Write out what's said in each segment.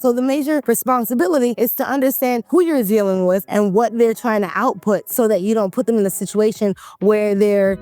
So the major responsibility is to understand who you're dealing with and what they're trying to output so that you don't put them in a situation where they're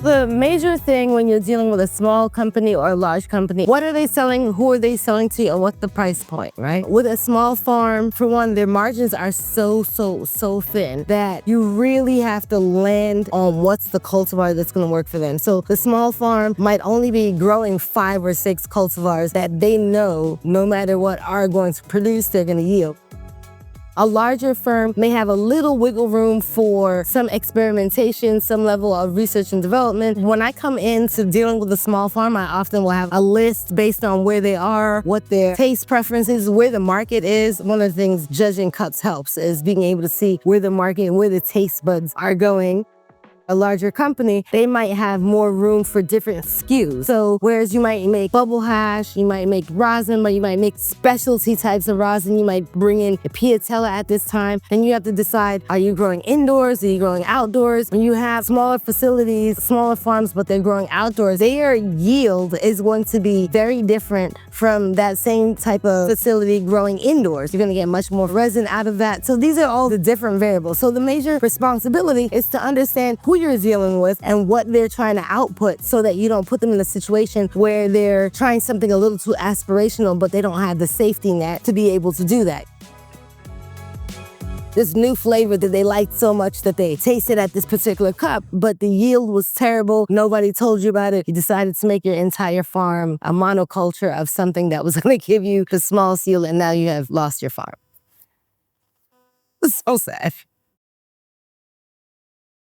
The major thing when you're dealing with a small company or a large company, what are they selling, who are they selling to, and what's the price point, right? With a small farm, for one, their margins are so thin that you really have to land on what's the cultivar that's gonna work for them. So the small farm might only be growing 5 or 6 cultivars that they know, no matter what, are going to produce, they're gonna yield. A larger firm may have a little wiggle room for some experimentation, some level of research and development. When I come into dealing with a small farm, I often will have a list based on where they are, what their taste preferences, where the market is. One of the things judging cuts helps is being able to see where the market and where the taste buds are going. A larger company, they might have more room for different SKUs. So whereas you might make bubble hash, you might make rosin, but you might make specialty types of rosin, you might bring in a piatella at this time, then you have to decide, are you growing indoors, are you growing outdoors? When you have smaller facilities, smaller farms, but they're growing outdoors, their yield is going to be very different from that same type of facility growing indoors. You're gonna get much more resin out of that. So these are all the different variables. So the major responsibility is to understand who you're dealing with and what they're trying to output so that you don't put them in a situation where they're trying something a little too aspirational, but they don't have the safety net to be able to do that. This new flavor that they liked so much that they tasted at this particular cup, but the yield was terrible. Nobody told you about it. You decided to make your entire farm a monoculture of something that was going to give you the small yield, and now you have lost your farm. It's so sad.